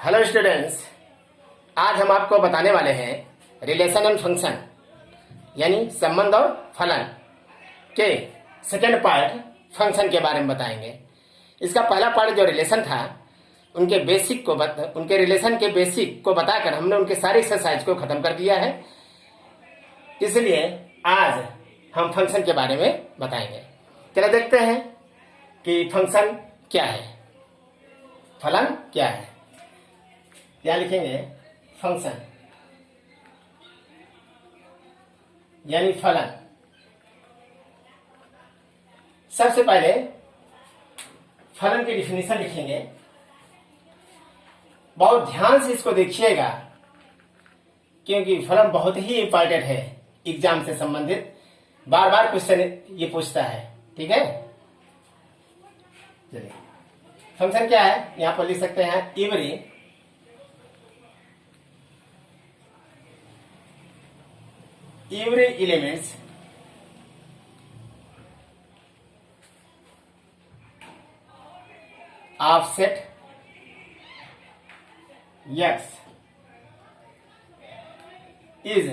Hello students, आज हम आपको बताने वाले हैं रिलेशन एंड फंक्शन यानी संबंध और फलन के सेकेंड पार्ट फंक्शन के बारे में बताएंगे। इसका पहला पार्ट जो रिलेशन था उनके रिलेशन के बेसिक को बताकर हमने उनके सारी एक्सरसाइज को खत्म कर दिया है। इसलिए आज हम फंक्शन के बारे में बताएंगे। चलो देखते हैं कि फंक्शन क्या है, फलन क्या है। क्या लिखेंगे? फंक्शन यानी फलन। सबसे पहले फलन की डिफिनीशन लिखेंगे। बहुत ध्यान से इसको देखिएगा क्योंकि फलन बहुत ही इंपॉर्टेंट है, एग्जाम से संबंधित बार बार क्वेश्चन ये पूछता है। ठीक है, चलिए फंक्शन क्या है यहां पर लिख सकते हैं। every elements of set X is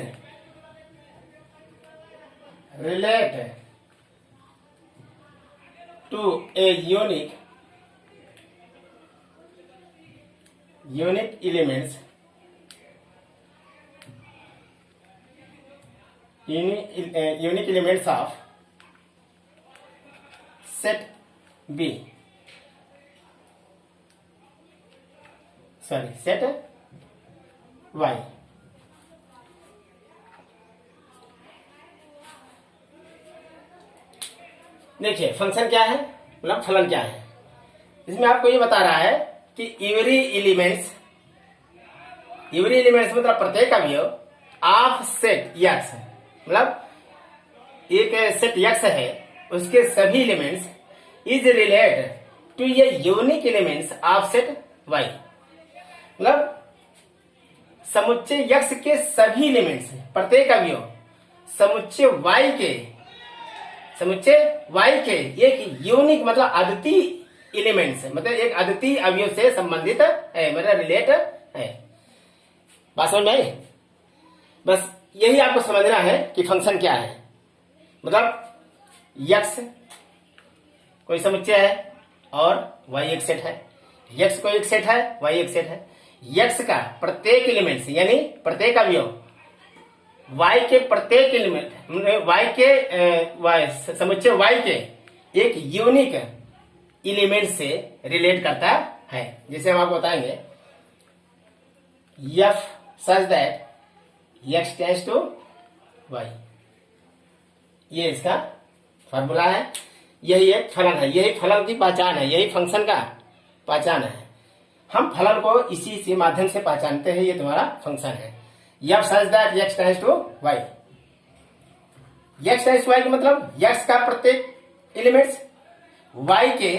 related to a unique elements unique elements of set B, set Y। देखिए फंक्शन क्या है, मतलब फलन क्या है। इसमें आपको ये बता रहा है कि एवरी एलिमेंट्स मतलब प्रत्येक अवयव ऑफ सेट X, मतलब एक सेट X है उसके सभी एलिमेंट्स इज रिलेटेड टू ये unique elements of set Y, मतलब समुच्चय X के सभी एलिमेंट्स प्रत्येक अवयव समुच्चय Y के एक यूनिक मतलब अद्वितीय एलिमेंट्स मतलब एक अद्वितीय अवयव से संबंधित है, मतलब रिलेट है। बात समझ में आई? बस यही आपको समझना है कि फंक्शन क्या है। मतलब X कोई समुच्चय है और Y एक सेट है, X कोई एक सेट है, Y एक सेट है। X का प्रत्येक एलिमेंट यानी प्रत्येक अवयव Y के प्रत्येक एलिमेंट समुच्चय Y के एक यूनिक एलिमेंट से रिलेट करता है। जिसे हम आपको बताएंगे F such that X tends to Y, ये इसका फॉर्मूला है। यही एक फलन है, यही फलन की पहचान है, यही फंक्शन का पहचान है। हम फलन को इसी से माध्यम से पहचानते हैं, ये तुम्हारा फंक्शन है। F such that X tends to Y, X tends to Y का मतलब X का प्रत्येक एलिमेंट्स Y के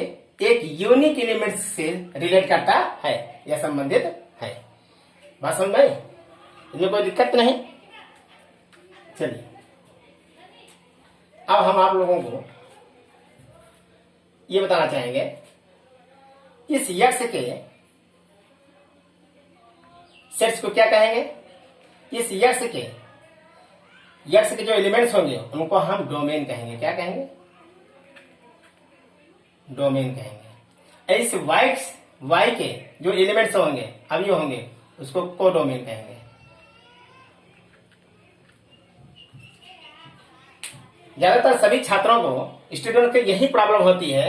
एक यूनिक एलिमेंट से रिलेट करता है या संबंधित है। बात समझ में? इसमें कोई दिक्कत नहीं। चलिए अब हम आप लोगों को ये बताना चाहेंगे इस X के सेट्स को क्या कहेंगे। इस X के जो एलिमेंट्स होंगे उनको हम डोमेन कहेंगे। क्या कहेंगे? डोमेन कहेंगे। इस Y के जो एलिमेंट्स होंगे अवयव होंगे उसको कोडोमेन कहेंगे। ज्यादातर सभी छात्रों को स्टूडेंट को यही प्रॉब्लम होती है।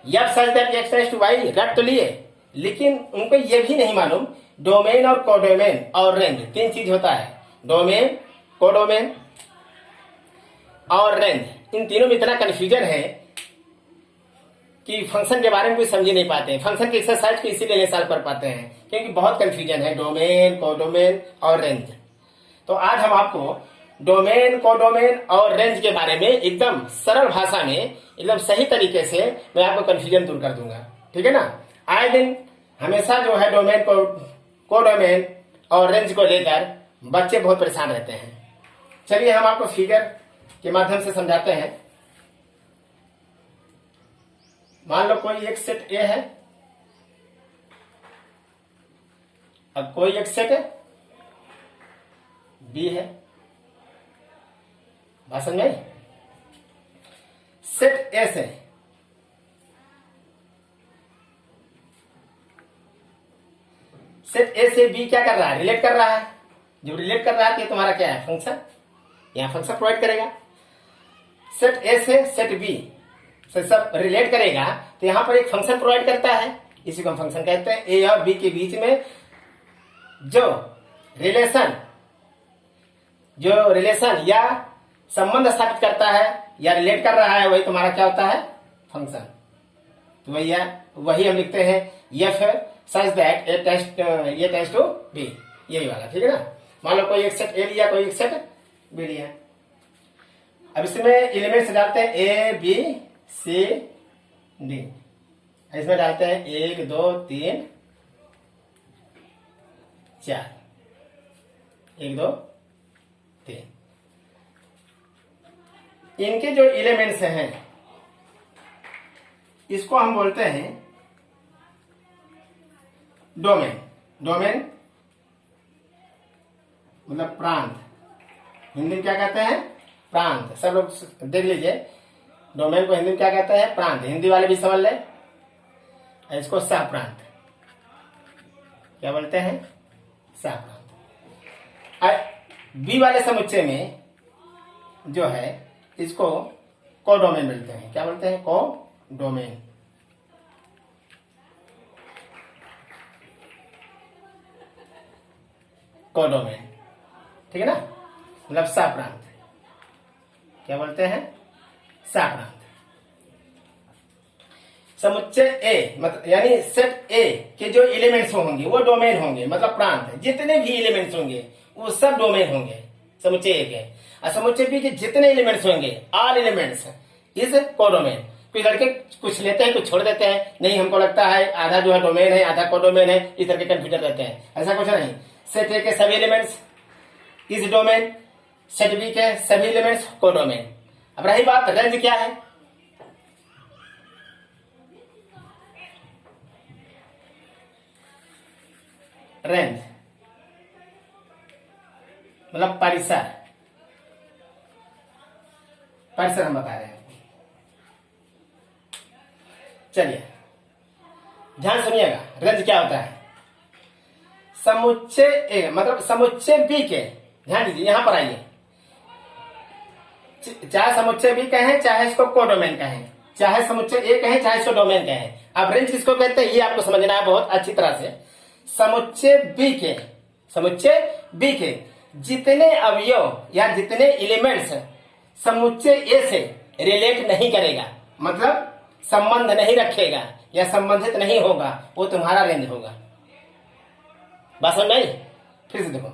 F such that X tends to Y रट तो लिए, लेकिन उनको ये भी नहीं मालूम डोमेन और कोडोमेन और रेंज तीन चीज होता है। डोमेन, कोडोमेन और रेंज, इन तीनों में इतना कंफ्यूजन है कि फंक्शन के बारे में कोई समझ नहीं पाते हैं। फंक्शन की एक्सरसाइज को इसीलिए नहीं सॉल्व कर पाते हैं क्योंकि बहुत कंफ्यूजन है डोमेन, कोडोमेन और रेंज। तो आज हम आपको डोमेन, कोडोमेन और रेंज के बारे में एकदम सरल भाषा में एकदम सही तरीके से मैं आपको कंफ्यूजन दूर कर दूंगा। ठीक है ना? आए दिन हमेशा जो है डोमेन, कोडोमेन और रेंज को लेकर बच्चे बहुत परेशान रहते हैं। चलिए हम आपको फिगर के माध्यम से समझाते हैं। मान लो कोई एक सेट ए है, अब कोई एक सेट बी है, बात समझ में? सेट ए से सेट ए से बी क्या कर रहा है? रिलेट कर रहा है। जब रिलेट कर रहा है तो तुम्हारा क्या है? फंक्शन। यहां फंक्शन प्रोवाइड करेगा। सेट ए से सेट बी से सब रिलेट करेगा तो यहां पर एक फंक्शन प्रोवाइड करता है, इसी को हम फंक्शन कहते हैं। ए और बी के बीच में जो रिलेशन या संबंध स्थापित करता है या रिलेट कर रहा है, वही तुम्हारा क्या होता है? फंक्शन। तो वही हम लिखते हैं F such that A tends to B, यही वाला, ठीक है ना। मान लो कोई एक सेट ए लिया, कोई एक सेट बी लिया। अब इसमें एलिमेंट्स डालते हैं ए बी सी डी। इसमें डालते हैं 1 2 3 4, 1 2 3। इनके जो एलिमेंट्स हैं इसको हम बोलते हैं डोमेन। डोमेन मतलब प्रांत। हिंदी में क्या कहते हैं? प्रांत। सब लोग देख लीजिए, डोमेन को हिंदी में क्या कहते हैं? प्रांत। हिंदी वाले भी समझ ले। इसको सह प्रांत क्या बोलते हैं? सह प्रांत। बी वाले समुच्चय में जो है इसको कोडोमेन बोलते हैं। क्या बोलते हैं? कोडोमेन। कोडोमेन, ठीक है ना, मतलब सह प्रांत। क्या बोलते हैं? सह प्रांत। समुच्चय ए मतलब यानी सेट ए के जो एलिमेंट्स होंगे वो डोमेन होंगे, मतलब प्रांत। जितने भी एलिमेंट्स होंगे वो सब डोमेन होंगे समुच्चय ए के। और समुच्चय बी के जितने एलिमेंट्स होंगे, ऑल एलिमेंट्स इज कोडोमेन। कोई लड़के कुछ लेते हैं, कुछ छोड़ देते हैं, नहीं हमको लगता है आधा जो है डोमेन है, आधा कोडोमेन है, इस तरह के कंफ्यूजन रहते हैं। ऐसा कुछ नहीं। सेट ए के सभी elements is domain, set B के सभी एलिमेंट्स कोडोमेन। अब रही बात रेंज क्या है? रेंज मतलब परिसर। परिसर हम बता रहे हैं। चलिए ध्यान सुनिएगा, रेंज क्या होता है? समुच्चय ए मतलब समुच्चय बी के, ध्यान दीजिए, यहां पर आइए। चाहे समुच्चय बी कहें, चाहे इसको कोडोमेन कहें, चाहे समुच्चय ए कहें, चाहे इसको डोमेन कहें। अब रेंज किसको कहते हैं ये आपको समझना है बहुत अच्छी तरह से। समुच्चय बी के जितने अवयव या जितने एलिमेंट्स समुच्चय ए से रिलेट नहीं करेगा, मतलब संबंध नहीं रखेगा या संबंधित नहीं होगा, वो तुम्हारा रेंज होगा। बात समझ में आई? फिर से देखो,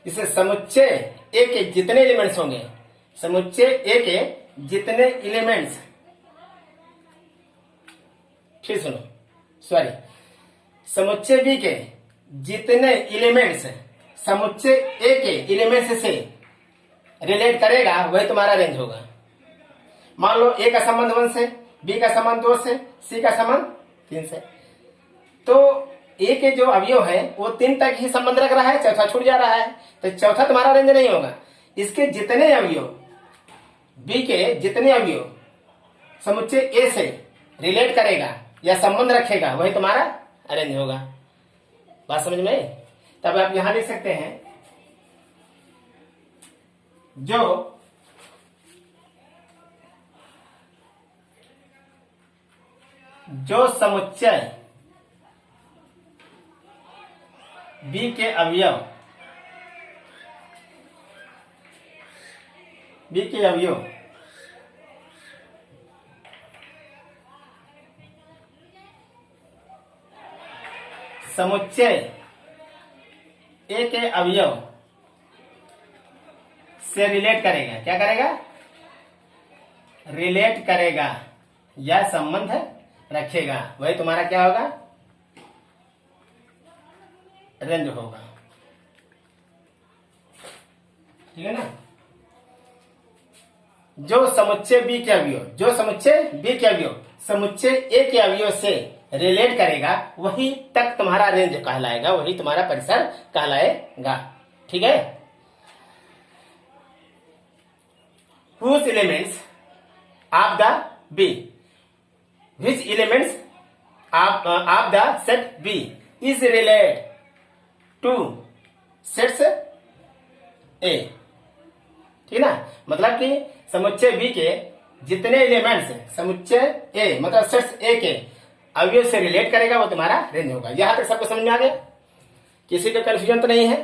इसे समुच्चय ए के जितने एलिमेंट्स होंगे, समुच्चय ए के जितने एलिमेंट्स, फिर सुनो, सॉरी, समुच्चय बी के जितने एलिमेंट्स समुच्चय ए के एलिमेंट्स से रिलेट करेगा वही तुम्हारा रेंज होगा। मान लो ए का संबंध 1 से, बी का संबंध 2 से, सी का संबंध 3 से, तो ए के जो अवयव है वो 3 तक ही संबंध रख रहा है, चौथा छूट जा रहा है, तो चौथा तुम्हारा रेंज नहीं होगा। इसके जितने अवयव, बी के जितने अवयव समुच्चय ए से रिलेट करेगा या संबंध रखेगा वही तुम्हारा रेंज होगा। बात समझ में? तब आप यहां लिख सकते हैं जो समुच्चय बी के अवयव समुच्चय ए के अवयव से रिलेट करेगा। क्या करेगा? रिलेट करेगा या संबंध रखेगा, वही तुम्हारा क्या होगा? रेंज होगा। ठीक है ना? जो समुच्चय बी के अवयव समुच्चय ए के अवयव से रिलेट करेगा वही तक तुम्हारा रेंज कहलाएगा, वही तुम्हारा परिसर कहलाएगा। ठीक है। Whose elements of the B, which elements of the set B is related to sets A। ठीक ना, मतलब कि समुच्चय बी के जितने एलिमेंट्स समुच्चय ए मतलब सेट्स ए के अवयव से रिलेट करेगा वो तुम्हारा रेंज होगा। यहां तक सबको समझ में आ गया? किसी का कंफ्यूजन तो नहीं है?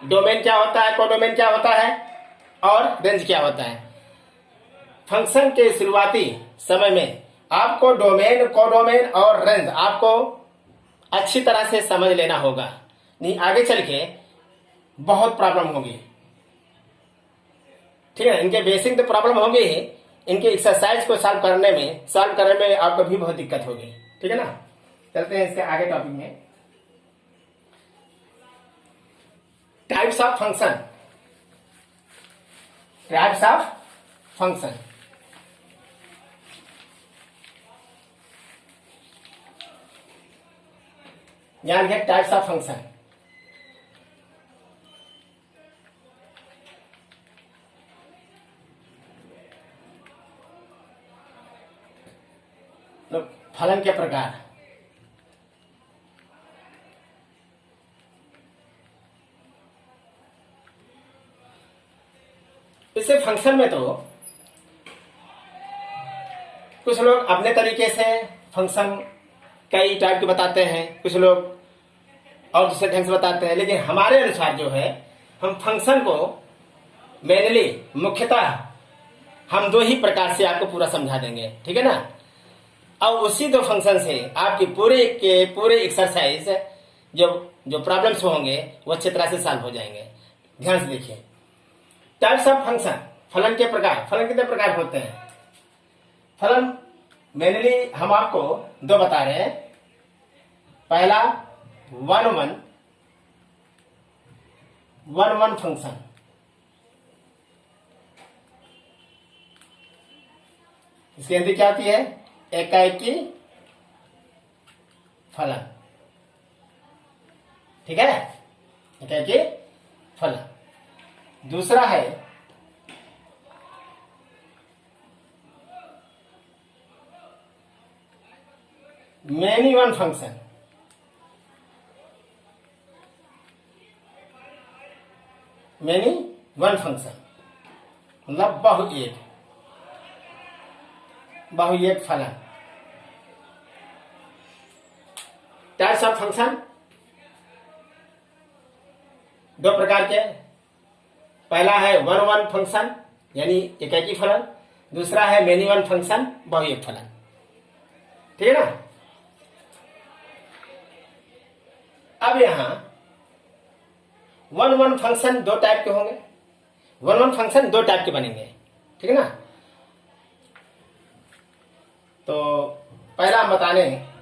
डोमेन क्या होता है, कोडोमेन क्या होता है और रेंज क्या होता है? फंक्शन के शुरुआती समय में आपको डोमेन, कोडोमेन और रेंज आपको अच्छी तरह से समझ लेना होगा, नहीं आगे चल के बहुत प्रॉब्लम होगी। ठीक है, इनके बेसिक तो प्रॉब्लम होगी ही, इनके एक्सरसाइज को सॉल्व करने में आपको भी बहुत दिक्कत होगी। ठीक है ना, चलते हैं इसके आगे टॉपिक में। Types of function, types of function. ध्यान रखिए, टाइप्स ऑफ फंक्शन। फलन के प्रकार। इसे फंक्शन में तो कुछ लोग अपने तरीके से फंक्शन कई टाइप के बताते हैं, कुछ लोग और दूसरे ढंग से बताते हैं, लेकिन हमारे अनुसार जो है हम फंक्शन को मेनली मुख्यतः हम दो ही प्रकार से आपको पूरा समझा देंगे। ठीक है ना, और उसी दो फंक्शन से आपकी पूरे के पूरे एक्सरसाइज जो प्रॉब्लम्स होंगे वो अच्छी तरह से सॉल्व हो जाएंगे। ध्यान से देखिए, टाइप्स ऑफ फंक्शन, फलन के प्रकार। फलन कितने प्रकार होते हैं? फलन मेनली हम आपको दो बता रहे हैं। पहला वन वन फंक्शन, इसके अंदर क्या होती है? एकाएकी फलन। ठीक है, एकाएकी फलन। दूसरा है many one function. Many one function मतलब बहुएक फलन। टाइप्स ऑफ फंक्शन दो प्रकार के। पहला है वन वन फंक्शन यानी एकाकी फलन, दूसरा है मेनी वन फंक्शन बहुएक फलन। ठीक है ना। अब यहां वन वन फंक्शन दो टाइप के होंगे, वन वन फंक्शन दो टाइप के बनेंगे। ठीक है ना, तो पहला हम बता लें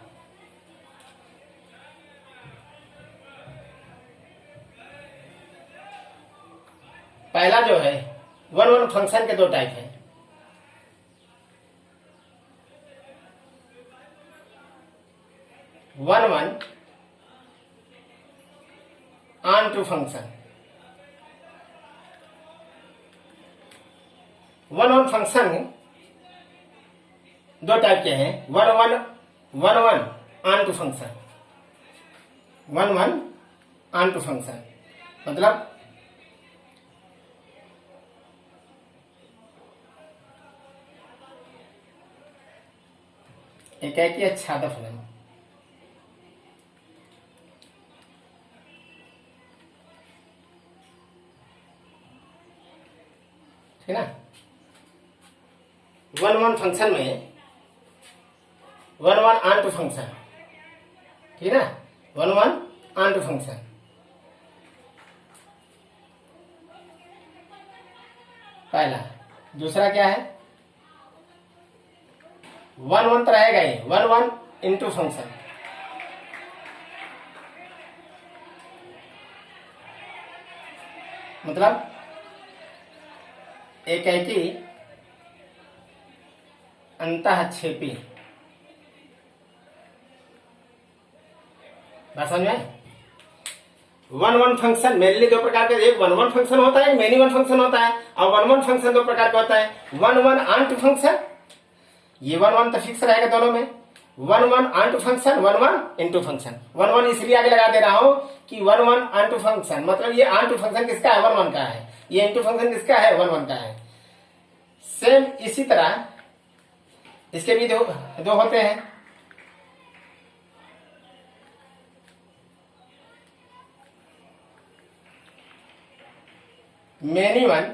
पहला जो है वन वन फंक्शन के दो टाइप हैं। One one onto function. One one function दो टाइप के हैं, one one onto function. One one onto function मतलब एकाकी आच्छाद फलन। ठीक है ना, वन वन फंक्शन में one one onto function. ठीक है ना, one one onto function. पहला। दूसरा क्या है? वन वन तो रहेगा ही, वन वन इंटू फंक्शन। मतलब एकाकी अंतःक्षेपी बात समझ में? वन वन फंक्शन मेनली दो प्रकार के, एक वन वन फंक्शन होता है, मेनी वन फंक्शन होता है। और वन वन फंक्शन दो प्रकार का होता है, वन वन आंट फंक्शन, ये वन वन तो फिक्स रहेगा दोनों में, one one onto function, one one into function. One one इसलिए आगे लगा दे रहा हूं कि वन वन आंट फंक्शन मतलब ये आंट फंक्शन किसका है, वन वन का है, ये इंटू फंक्शन किसका है, वन वन का है। सेम इसी तरह इसके भी दो होते हैं, मेनी वन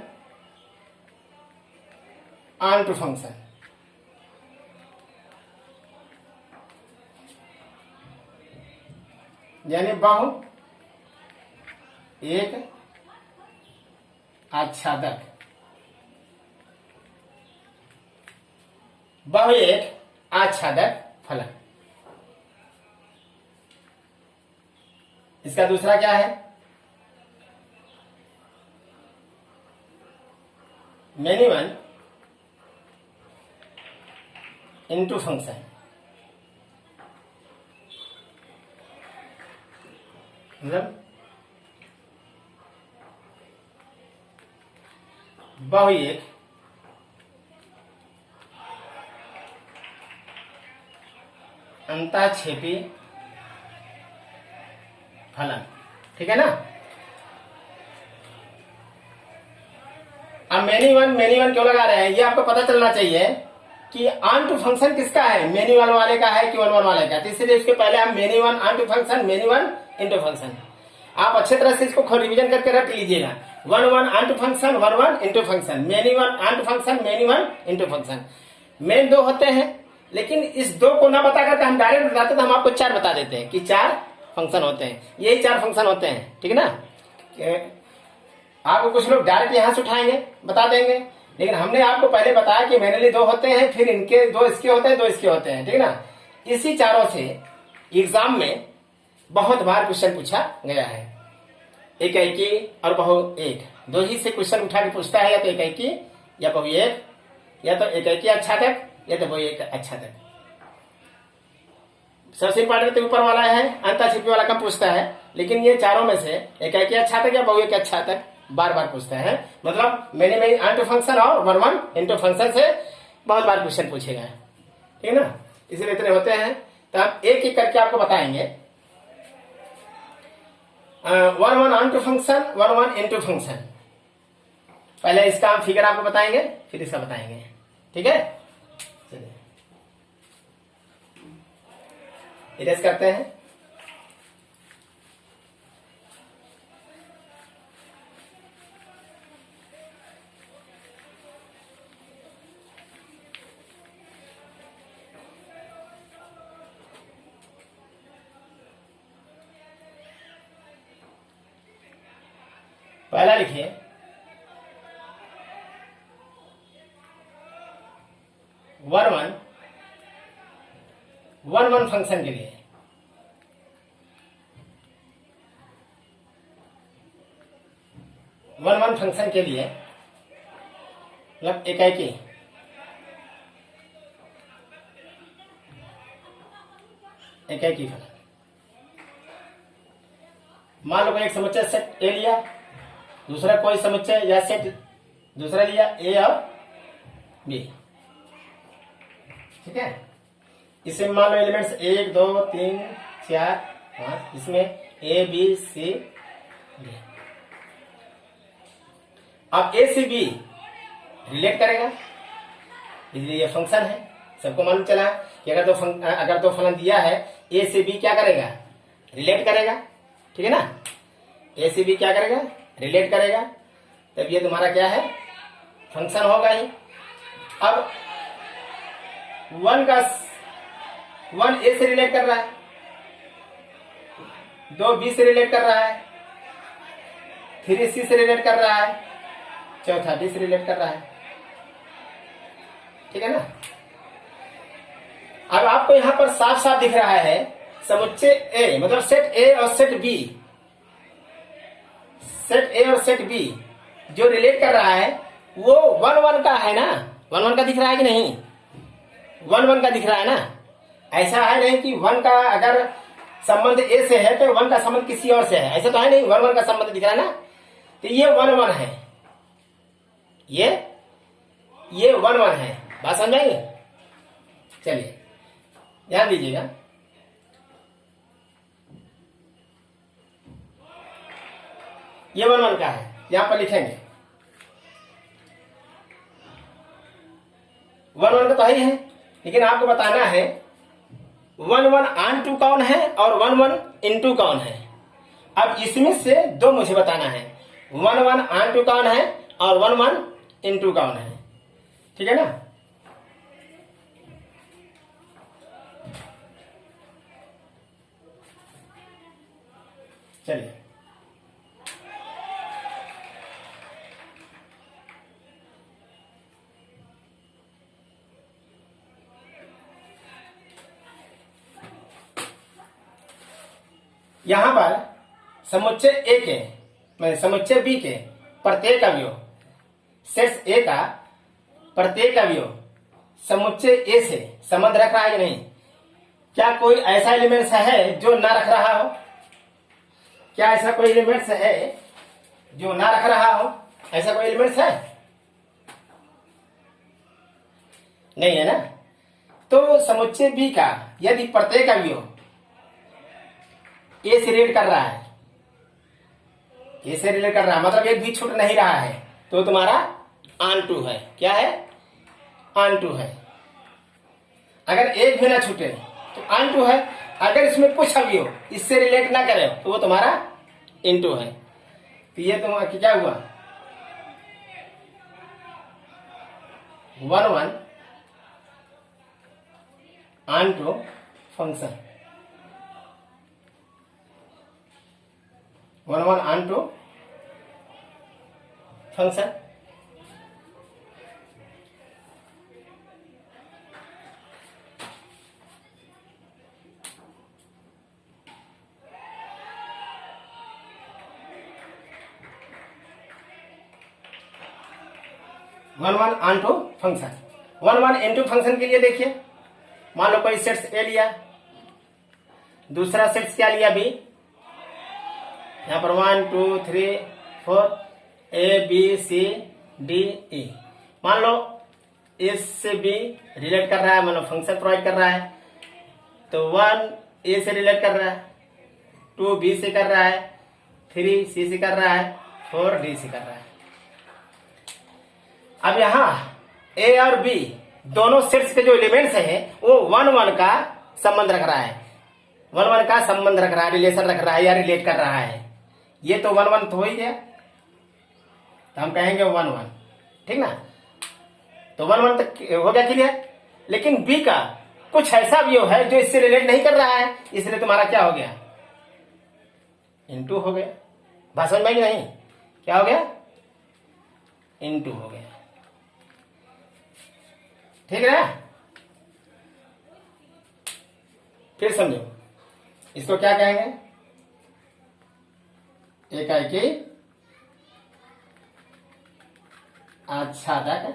आंट फंक्शन। यानी बहु एक आच्छादक, बहु एक आच्छादक फलन। इसका दूसरा क्या है, मेनी वन इंटू फंक्शन। मतलब बहु एक अंताक्षेपी फलन, ठीक है ना। अब मेनी वन क्यों लगा रहे हैं, ये आपको पता चलना चाहिए कि आंट फंक्शन किसका है, मेनी वन वाले का है कि वन वन वाले का। तो इसलिए इसके पहले हम many one onto function, many one into function, आप अच्छे तरह से इसको रिवीजन करके रख लीजिएगा। One one onto function, one one into function, many one onto function, many one into function. Main दो होते हैं, लेकिन इस दो को ना बता करके हम डायरेक्ट बताते तो हम आपको चार बता देते हैं कि चार फंक्शन होते हैं, यही चार फंक्शन होते हैं, ठीक है ना। आपको कुछ लोग डायरेक्ट यहां से उठाएंगे बता देंगे, लेकिन हमने आपको पहले बताया कि मेनली दो होते हैं, फिर इनके दो इसके होते हैं, दो इसके होते हैं, ठीक है ना। इसी चारों से एग्जाम में बहुत बार क्वेश्चन पूछा गया है, एकाएकी और बहु एक, दो ही से क्वेश्चन उठा के पूछता है, या तो एकाएकी या बहु एक, या तो एकाएकी आच्छादक या तो बहु एक आच्छादक। सबसे इंपॉर्टेंट तो ऊपर वाला है, अंताक्षेपी वाला कम पूछता है, लेकिन ये चारों में से एकाएकी आच्छादक या बहु एक आच्छादक बार बार पूछता है। मतलब मेनी आंट फंक्शन और वन वन इंटू फंक्शन से बहुत बार क्वेश्चन पूछेगा, ठीक है ना। इसलिए इतने होते हैं, तो हम एक एक करके आपको बताएंगे। One one onto function, one one into function. पहले इसका हम फिगर आपको बताएंगे, फिर इसका बताएंगे, ठीक है। चलिए इरेज करते हैं। पहला लिखिए वन वन फंक्शन के लिए वन वन फंक्शन के लिए मतलब एकाएकी फलन। मान लो एक समुच्चय सेट ए लिया, दूसरा कोई समुच्चय या सेट दूसरा लिया, ए और बी, ठीक है। इसमें मान लो एलिमेंट्स 1 2 3 4 5, इसमें ए बी सी डी। अब ए सी बी रिलेट करेगा, इसलिए ये फंक्शन है। सबको मालूम चला कि अगर दो फलन दिया है, ए से बी क्या करेगा, रिलेट करेगा, ठीक है ना। ए से बी क्या करेगा, रिलेट करेगा, तब ये तुम्हारा क्या है, फंक्शन होगा ही। अब वन ए से रिलेट कर रहा है, दो बी से रिलेट कर रहा है, 3 सी से रिलेट कर रहा है, चौथा डी से रिलेट कर रहा है, ठीक है ना। अब आपको यहां पर साफ साफ दिख रहा है समुच्चय ए मतलब सेट ए और सेट बी, सेट ए और सेट बी जो रिलेट कर रहा है वो वन वन का है ना। वन वन का दिख रहा है कि नहीं, वन वन का दिख रहा है ना। ऐसा है नहीं कि वन का अगर संबंध ए से है तो वन का संबंध किसी और से है, ऐसा तो है नहीं, वन वन का संबंध दिख रहा है ना, तो ये वन वन है, ये वन वन है। बात समझ आएगी? चलिए ध्यान दीजिएगा, ये वन वन का है, यहां पर लिखेंगे वन वन का तो ही है, लेकिन आपको बताना है वन वन ऑन टू कौन है और वन वन इनटू कौन है। अब इसमें से दो मुझे बताना है, वन वन ऑन टू कौन है और वन वन इनटू कौन है, ठीक है ना। चलिए यहां पर समुच्चय ए के समुच्चय बी के प्रत्येक अवयव, सेट ए का प्रत्येक अवयव समुच्चय ए से संबंध रख रहा है कि नहीं? क्या कोई ऐसा एलिमेंट्स है जो ना रख रहा हो? क्या ऐसा कोई एलिमेंट्स है जो ना रख रहा हो? ऐसा कोई एलिमेंट्स है? नहीं है ना। तो समुच्चय बी का यदि प्रत्येक अवयव ए से रिलेट कर रहा है, ए से रिलेट कर रहा है, मतलब एक भी छूट नहीं रहा है, तो तुम्हारा ऑन टू है। क्या है? ऑन टू है। अगर एक भी ना छूटे तो ऑन टू है। अगर इसमें कुछ अवयव इससे रिलेट ना करे तो वो तुम्हारा इनटू है। तो ये तुम्हारा क्या हुआ? One one onto function, one one onto function. One one onto function, one one into function के लिए देखिए, मान लो कोई सेट्स ए लिया, दूसरा सेट्स क्या लिया? बी। यहां पर 1 2 3 4 A B C D E. मान लो ए से बी रिलेट कर रहा है, मतलब फंक्शन प्रोवाइड कर रहा है, तो 1 ए से रिलेट कर रहा है, 2 बी से कर रहा है, 3 सी से कर रहा है, 4 डी से कर रहा है। अब यहां ए और बी दोनों सेट्स के जो एलिमेंट्स हैं वो वन वन का संबंध रख रहा है, वन वन का संबंध रख रहा है, रिलेशन रख रहा है या रिलेट कर रहा है। ये तो वन वन तो हो ही गया, तो हम कहेंगे वन वन, ठीक ना। तो वन वन तक हो गया क्लियर। लेकिन बी का कुछ ऐसा भी है जो इससे रिलेट नहीं कर रहा है, इसलिए तुम्हारा क्या हो गया? इनटू हो गया। भाषण में नहीं, क्या हो गया? इनटू हो गया, ठीक है ना। फिर समझो, इसको क्या कहेंगे? एकाएकी आच्छादक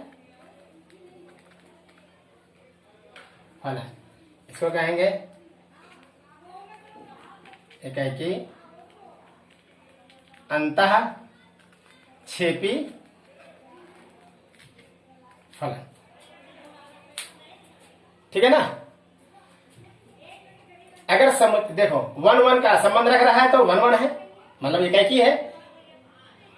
फलन, इसको कहेंगे एकाएकी अंतः क्षेपी फलन, ठीक है ना। अगर देखो वन वन का संबंध रख रहा है तो वन वन है, मतलब एक ही है।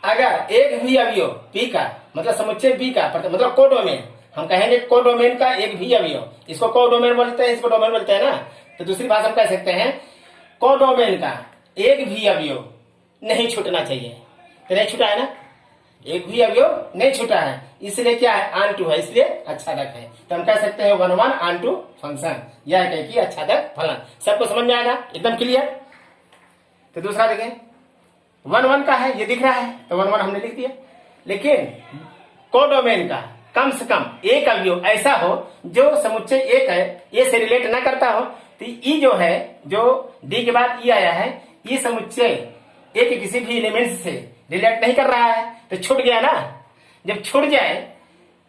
अगर एक भी अवयव पी का, मतलब समुच्चय बी का, मतलब कोडोमेन, हम कहेंगे कोडोमेन का एक भी अवयव, इसको कोडोमेन बोलते हैं, इसको डोमेन बोलते हैं ना। तो दूसरी भाषा हम कह सकते हैं कोडोमेन का एक भी अवयव नहीं छूटना चाहिए। तो नहीं छूटा है ना, एक भी अवयव नहीं छूटा है, इसलिए क्या है? ऑन टू है, इसलिए आच्छादक है। तो हम कह सकते हैं one one onto function, यह है कि आच्छादक फलन। सबको समझ में आएगा? एकदम क्लियर। तो दूसरा देखें, वन वन का है, ये दिख रहा है, तो वन वन हमने लिख दिया। लेकिन कोडोमेन का कम से कम एक अवयव ऐसा हो जो समुच्चय एक है, ए से रिलेट ना करता हो। तो ई जो है, जो डी के बाद ई आया है, ये समुच्चय ए के किसी भी एलिमेंट से रिलेट नहीं कर रहा है, तो छूट गया ना। जब छूट जाए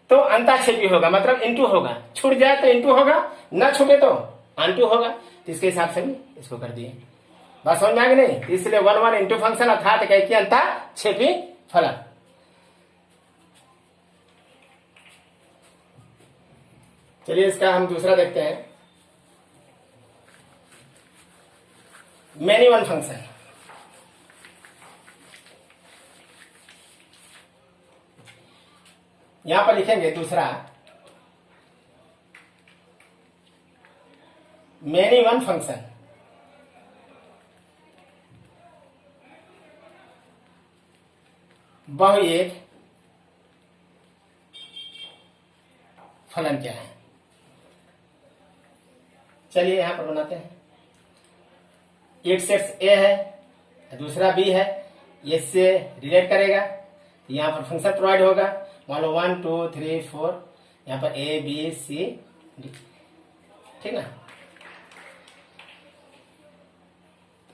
तो अंताक्षेपी होगा, मतलब इनटू होगा। छूट जाए तो इनटू होगा, ना छूटे तो अनटू होगा। तो इसके हिसाब से भी इसको कर दिए। बात समझ में आ गई नहीं? इसलिए 1 1 इंटू फंक्शन अर्थात एक अंता छेपी फलन। चलिए इसका हम दूसरा देखते हैं, मेनी वन फंक्शन। यहां पर लिखेंगे दूसरा मेनी वन फंक्शन। बहु एक फलन क्या है? चलिए यहां पर बनाते हैं। एक सेट ए है, दूसरा बी है, इससे रिलेट करेगा। यहां पर फंक्शन प्रोवाइड होगा, मान लो 1 2 3 4, यहां पर ए बी सी डी, ठीक ना।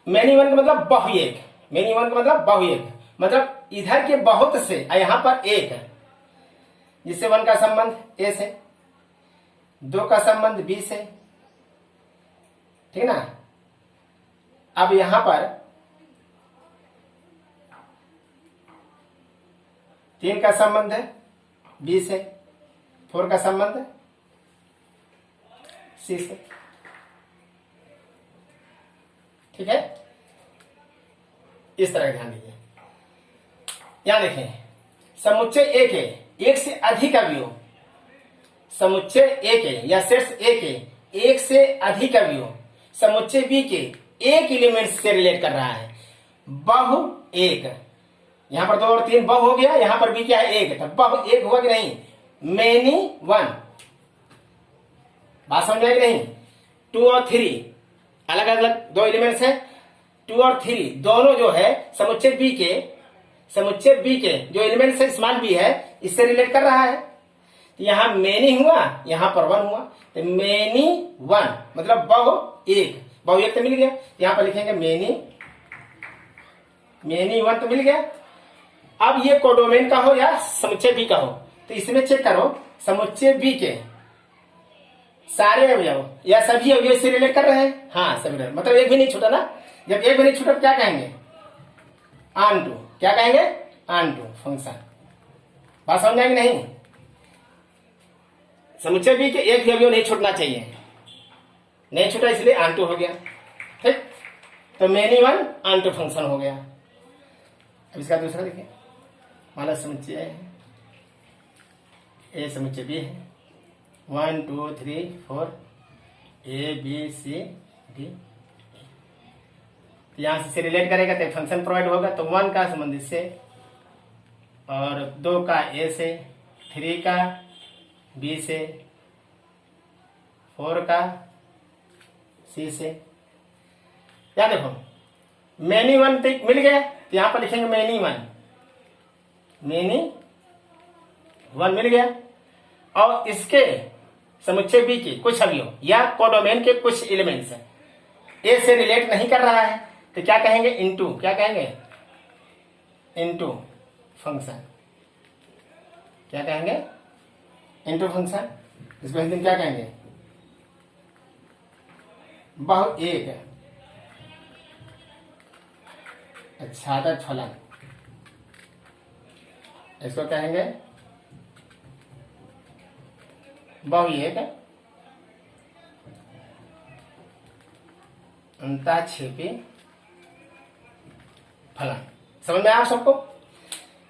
मेनी वन का मतलब बहु एक, मेनी वन का मतलब बहु एक, मतलब इधर के बहुत से यहां पर एक है, जिससे 1 का संबंध ए से, 2 का संबंध बी से, ठीक ना। अब यहां पर 3 का संबंध है बी से, 4 का संबंध सी से, ठीक है। इस तरह ध्यान दीजिए। यहां देखें, समुच्चय ए के एक से अधिक अवयव, समुच्चय ए के या सेट्स ए के एक से अधिक अवयव समुच्चय बी के एक एलिमेंट से रिलेट कर रहा है। बहु एक, यहां पर 2 और 3 बहु हो गया, यहां पर भी क्या है एक, तो बहु एक हुआ कि नहीं? Many one. बात समझ में कि नहीं? 2 और 3 अलग अलग 2 एलिमेंट्स हैं। 2 और 3 दोनों जो है समुच्चय बी के जो एलिमेंट्स है स्मॉल बी है, इससे रिलेट कर रहा है। तो यहां मेनी हुआ, यहां पर 1 हुआ, तो मेनी वन मतलब बहु एक, बहु एक तो मिल गया। यहां पर लिखेंगे मेनी वन तो मिल गया। अब ये कोडोमेन का हो या समुच्चय बी का हो, तो इसमें चेक करो समुच्चय बी के सारे अवयव या सभी अवयव से रिलेट कर रहे हैं। हाँ सभी, मतलब एक भी नहीं छूटा ना। जब एक भी नहीं छूटा क्या कहेंगे? Onto. क्या कहेंगे? Onto function. बात समझ आएगी नहीं? समुच्चय बी के एक भी अवयव नहीं छूटना चाहिए, नहीं छूटा इसलिए ऑन टू हो गया, ठीक। तो many one onto function हो गया। अब इसका दूसरा देखिए, माना समुच्चय है ए, समुच्चय बी है, 1 2 3 4 ए बी सी डी। यहां से रिलेट करेगा तो फंक्शन प्रोवाइड होगा। तो 1 का संबंध इससे, और 2 का ए से, 3 का बी से, 4 का सी से। या देखो मेनी वन मिल गया, तो यहां पर लिखेंगे मेनी वन मिल गया। और इसके समुच्चय बी के कुछ अवयव या कोडोमेन के कुछ एलिमेंट्स हैं, ए से रिलेट नहीं कर रहा है, तो क्या कहेंगे? इनटू। क्या कहेंगे? Into function. क्या कहेंगे? Into function. इसको हिंदी में क्या कहेंगे? बहु एक छादक फलन। इसको कहेंगे बहु एक अंताक्षेपी फलन। समझ में आया आप सबको?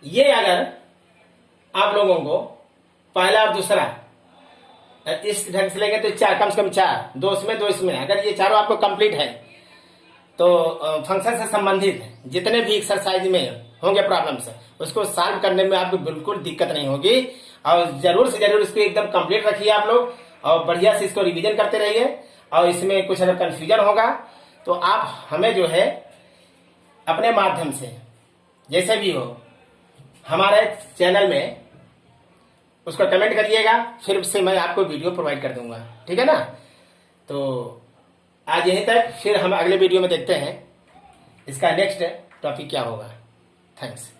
ये अगर आप लोगों को पहला और दूसरा इस ढंग से लेंगे तो 4, कम से कम 4, 2 इसमें 2 इसमें, अगर ये चारों आपको कंप्लीट है तो फंक्शन से संबंधित जितने भी एक्सरसाइज में होंगे प्रॉब्लम्स, उसको सॉल्व करने में आपको बिल्कुल दिक्कत नहीं होगी। और जरूर से जरूर इसको एकदम कंप्लीट रखिए आप लोग, और बढ़िया से इसको रिवीजन करते रहिए। और इसमें कुछ अगर कंफ्यूजन होगा तो आप हमें जो है अपने माध्यम से जैसे भी हो हमारे चैनल में उसको कमेंट करिएगा, फिर उससे मैं आपको वीडियो प्रोवाइड कर दूंगा, ठीक है ना। तो आज यहीं तक, फिर हम अगले वीडियो में देखते हैं इसका नेक्स्ट टॉपिक क्या होगा। थैंक्स।